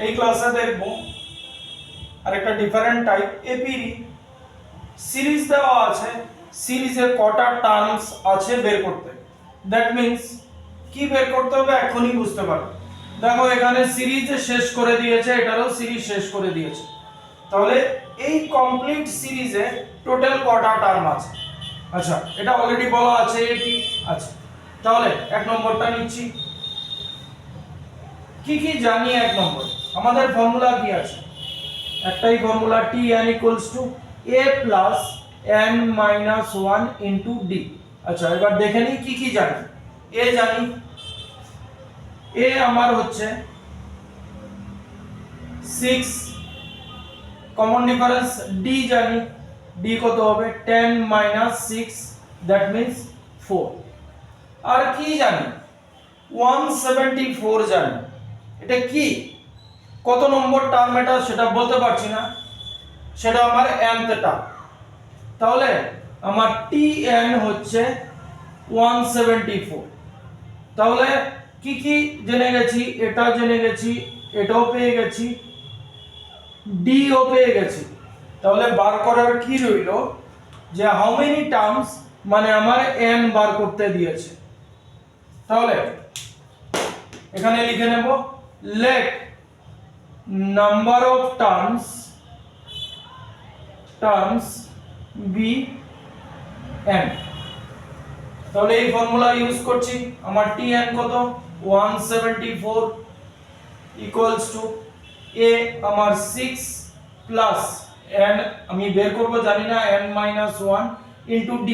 এই ক্লাসে দেখব আরেকটা ডিফারেন্ট টাইপ এপিরি সিরিজ দেওয়া আছে, সিরিজের কটা টার্মস আছে বের করতে। দ্যাট মিন্স কি বের করতে হবে এখনই বুঝতে পারবে। দেখো এখানে সিরিজ শেষ করে দিয়েছে, এটারও সিরিজ শেষ করে দিয়েছে। তাহলে এই কমপ্লিট সিরিজে টোটাল কটা টার্ম আছে? আচ্ছা, এটা অলরেডি বলা আছে এটি। আচ্ছা, তাহলে এক নম্বরটা নিচ্ছি। কি কি জানি? এক নম্বর আমাদের ফর্মুলা কি আছে? একটাই formula, Tn = a plus n minus 1 into d। আচ্ছা, এবার দেখে নিই কি কি জানি। a জানি, a আমার হচ্ছে 6, কমন ডিফারেন্স d জানি, d কত হবে 10 minus 6, দ্যাট মিন্স 4। আর কি জানি? 174 জানি। এটা কি, কত নম্বর টার্ম এটা সেটা বলতে পারছি না, সেটা আমার nth টার্ম। তাহলে আমার Tn হচ্ছে 174। তাহলে কি কি জেনে গেছি? এটা জেনে গেছি, এটাও পেয়ে গেছি, ডি ও পেয়ে গেছি। তাহলে বার করার কি রইল যে হাউ মেনি টার্মস, মানে আমার n বার করতে দিয়েছে। তাহলে এখানে লিখে নেব let number of terms be n। তাহলে এই ফর্মুলা ইউজ করছি। আমার Tn কত 174 ইকুয়ালস টু a আমার 6 প্লাস n আমি বের করব জানি না, n minus 1 into d,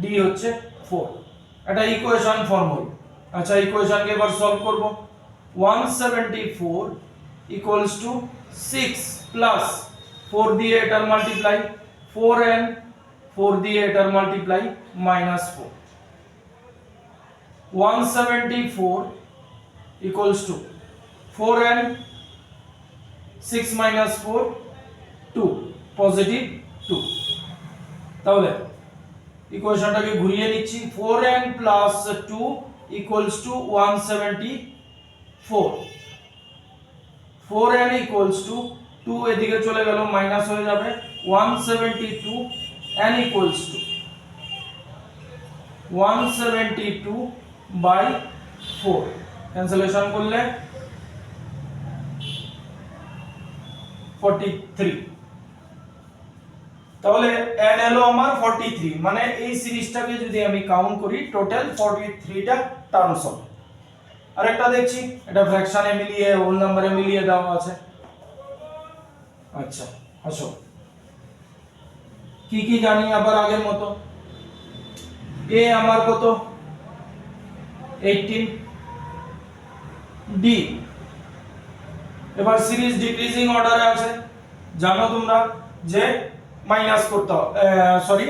d হচ্ছে 4। এটা ইকুয়েশন ফর্মুলা। আচ্ছা, ইকুয়েশনকে এবার সলভ করব। 174 ইকুয়ালস টু 6 প্লাস 4 দিয়ে এটার মাল্টিপ্লাই 4n, 4 দিয়ে এটার multiply minus 4। 174 equals to 4n, 6 minus 4 2, positive 2। তাহলে ইকুয়েশনটাকে ঘুরিয়ে নিচ্ছি, 4n plus 2 equals to 174। 4n equals to 2 এদিকে চলে গেল, মাইনাস হয়ে যাবে 172 n equals to 172 by 4, cancellation করলে 43। তাহলে n এলো আমার 43, মানে এই সিরিজটাকে যদি আমি কাউন্ট করি টোটাল 43টা টার্মস হবে। আরেকটা দেখছি, এটা ফ্র্যাকশনে মিলিয়ে হোল নাম্বারে মিলিয়ে দেওয়া আছে। আচ্ছা আসো, কি কি জানি আবার আগের মতো। a আমার কত 18, d এবার সিরিজ ডিক্রিজিং অর্ডারে আছে। জানো তোমরা যে মাইনাস করতে হবে, সরি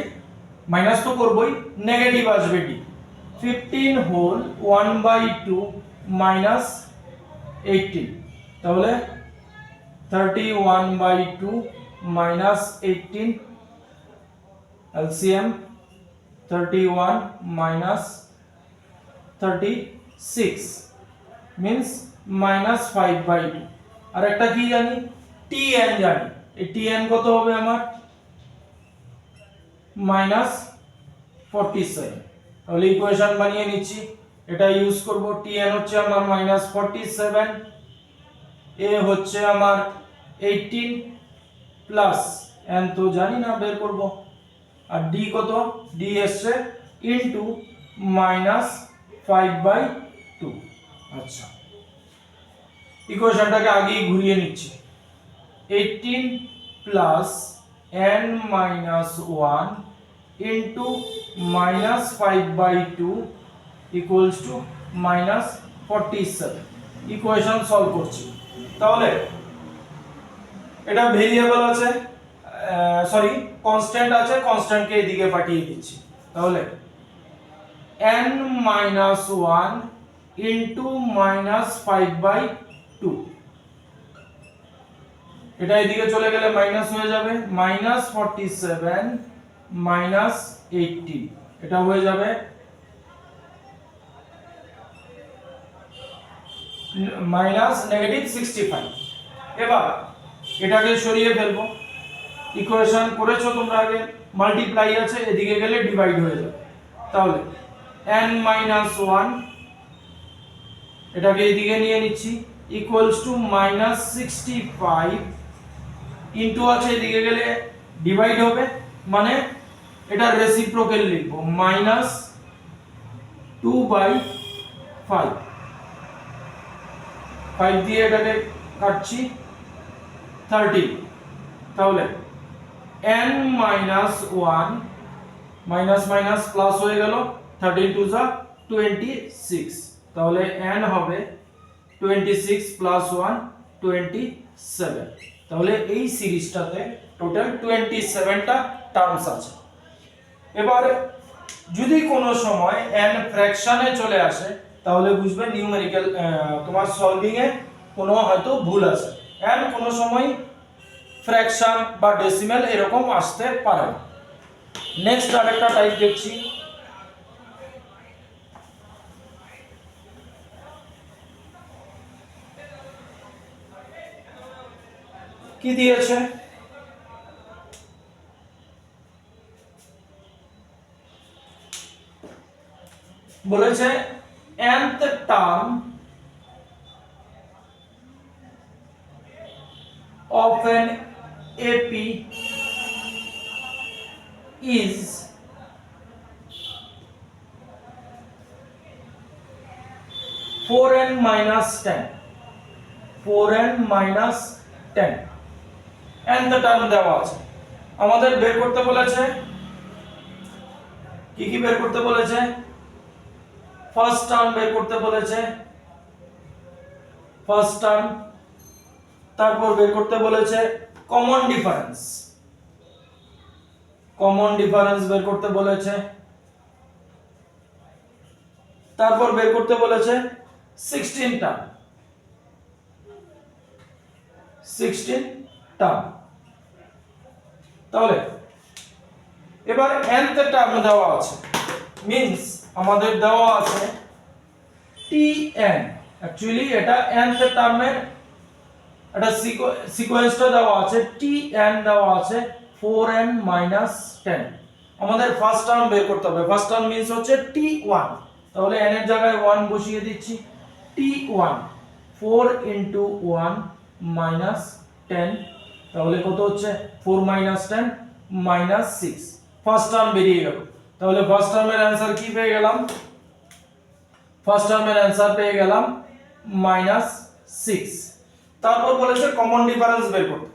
মাইনাস তো করবই, নেগেটিভ আসবে d। 15 হোল 1/2 মাইনাস 18, তাহলে 31/2 minus 18, LCM 31 minus 36 means minus 5/2। আর একটা কি জানি? Tn জানি। এই Tn কত হবে আমার -47। তাহলে ইকুয়েশন বানিয়ে নিচ্ছি, এটা ইউজ করব। Tn হচ্ছে আমার -47, a হচ্ছে আমার 18 প্লাস n তো জানি না, বের করব। আর d কত? d এসছে ইনটু -5/2। আচ্ছা, ইকুয়েশনটাকে আগেই ঘুরিয়ে নিচ্ছি। 18 plus n minus 1 into -5/2 equals to -47। Equation solve করছি। তাহলে এটা ভেরিয়েবল আছে, সরি কনস্ট্যান্ট আছে, কনস্ট্যান্টকে এদিকে পাঠিয়ে দিচ্ছি। তাহলে n minus 1 into -5/2, এটা এদিকে চলে গেলে মাইনাস হয়ে যাবে, -47 মাইনাস 80, এটা হয়ে যাবে মাইনাস -65। এবার এটাকে সরিয়ে ফেলবো, ইকুয়েশন করেছো তোমরা আগে, মাল্টিপ্লাই আছে, এদিকে গেলে ডিভাইড হয়ে যাবে। তাহলে n মাইনাস 1, এটাকে এদিকে নিয়ে নিচ্ছি, ইকুয়ালস টু মাইনাস 65 ইনটু আছে, এদিকে গেলে ডিভাইড হবে, মানে এটা রেসিপ্রোকাল লিখবো, মাইনাস 2/5, 5 দিয়ে এটাকে কাটছি 30। তাহলে n minus 1 minus minus plus হয়ে গেল, 13 টু যা 26, তাহলে n হবে 26 প্লাস 1 27। তাহলে এই সিরিজটাতে টোটাল 27টা টার্মস আছে। এবার যদি কোনো সময় n ফ্র্যাকশনে চলে আসে তাহলে বুঝবে নিউমেরিক্যাল তোমার সলভিং এ কোনো হয়তো ভুল আছে, n কোনো সময় ফ্র্যাকশন বা ডেসিমেল এরকম আসতে পারে। নেক্সট আরেকটা টাইপ দেখছি, কি দিয়েছে, বলেছে nth term of an AP is 4n minus 10, 4n minus 10, nth term দেওয়া আছে, আমাদের বের করতে বলেছে, কি কি বের করতে বলেছে, ফার্স্ট টার্ম বের করতে বলেছে, ফার্স্ট টার্ম, তারপর বের করতে বলেছে কমন ডিফারেন্স, কমন ডিফারেন্স বের করতে বলেছে, তারপর বের করতে বলেছে 16 টার্ম, 16 টার্ম। তাহলে এবার nth টার্ম দেওয়া আছে, মিন্স আমাদের দেওয়া আছে tn, অ্যাকচুয়ালি এটা nth টার্মের এটা সিকোয়েন্সটা দেওয়া আছে, tn দেওয়া আছে 4n minus 10, আমাদের ফার্স্ট টার্ম বের করতে হবে, ফার্স্ট টার্ম মিন্স হচ্ছে t1, তাহলে n এর জায়গায় 1 বসিয়ে দিচ্ছি, t1 4 into 1 minus 10, তাহলে কত হচ্ছে 4 minus 10 minus 6, ফার্স্ট টার্ম বেরিয়ে গেল। তাহলে ফার্স্ট টার্মের অ্যানসার কি পেয়ে গেলাম, ফার্স্ট টার্মের অ্যানসার পেয়ে গেলাম -6। তারপর বলেছে কমন ডিফারেন্স বের করতে,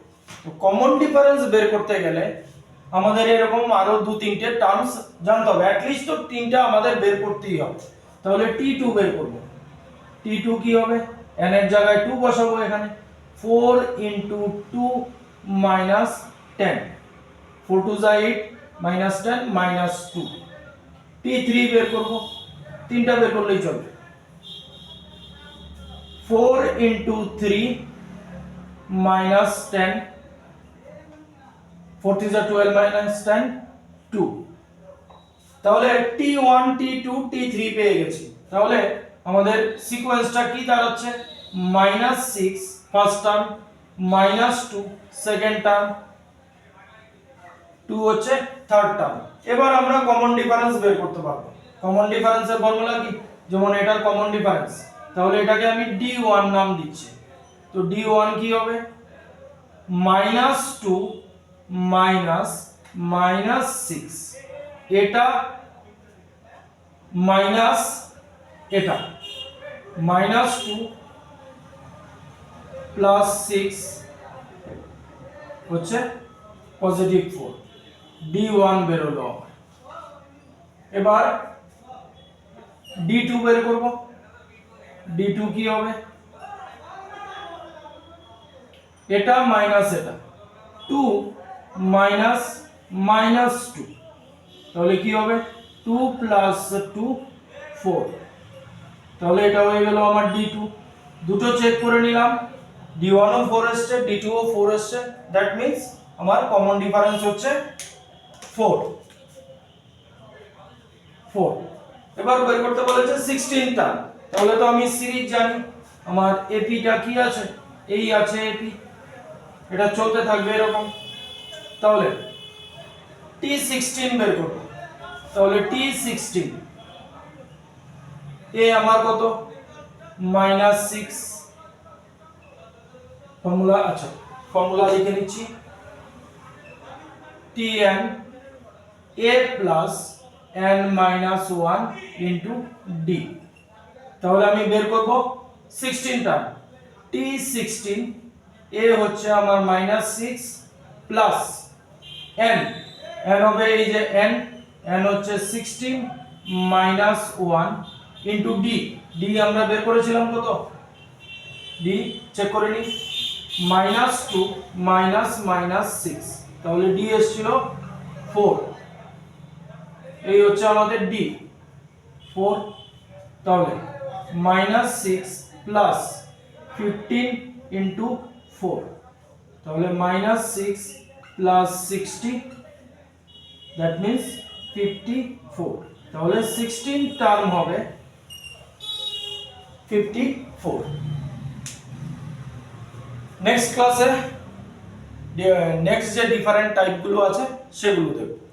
তো কমন ডিফারেন্স বের করতে গেলে আমাদের এরকম আরো 2-3টে টার্মস জানতে হবে, অ্যাট লিস্ট তো 3টা আমাদের বের করতেই হবে। তাহলে t2 বের করব, t2 কি হবে, n এর জায়গায় 2 বসাবো, এখানে 4 into 2 minus 10, 4 2 যা 8 minus 10 minus 2, t3 বের করব, তিনটা বের করলেই চলবে, 4 into 3 minus 10, 4 3 যা 12 minus 10 2, তাহলে t1 t2 t3 পেয়ে গেছি। তাহলে আমাদের সিকোয়েন্সটা কি দাঁড়াচ্ছে, -6 ফার্স্ট টার্ম, -2 সেকেন্ড টার্ম, 2 হচ্ছে থার্ড টার্ম। এবার আমরা কমন ডিফারেন্স বের করতে পারবো। কমন ডিফারেন্সের ফর্মুলা কি, যেমন এটার কমন ডিফারেন্স, তাহলে এটাকে আমি d1 নাম দিচ্ছি, তো d1 কি হবে, -2 minus -6, এটা মাইনাস এটা, -2 প্লাস 6 হচ্ছে পজিটিভ 4, d1 বেরোলো। এবার d2 বের করব, d2 কি হবে, এটা মাইনাস এটা, 2 মাইনাস -2, তাহলে কি হবে 2 প্লাস 2 4, তাহলে এটা হয়ে গেল আমার d2। দুটো চেক করে নিলাম, d1 ও 4 এসছে, d2 ও 4 এসছে, দ্যাট মিন্স আমার কমন ডিফারেন্স হচ্ছে 4। এবার বের করতে বলেছে 16 টার্ম, তাহলে তো আমি সিরিজ জানি, আমার এপিটা কি আছে, এই আছে এপি, এটা চলতে থাকবে এরকম। তাহলে T16 বের করব। তাহলে T16 এ আমার কত -6 ফর্মুলা, আচ্ছা ফর্মুলা লিখে নিচ্ছি Tn a plus n minus 1 into d। তাহলে আমি বের করব 16 টার্ম। T16 a হচ্ছে আমার -6 প্লাস n, n হবে এই যে n, n হচ্ছে 16 মাইনাস 1 ইন্টু d। d আমরা বের করেছিলাম কত, d চেক করে নিই, -2 মাইনাস -6, তাহলে d এসেছিল 4। এই হচ্ছে আমাদের d 4। তাহলে -6 প্লাস 15 ইন্টু 4, তাহলে -6 প্লাস 60, দ্যাট মিন্স 54। তাহলে 16 টার্ম হবে 54। নেক্সট ক্লাসে নেক্সট যে ডিফারেন্ট টাইপগুলো আছে সেগুলো দেখব।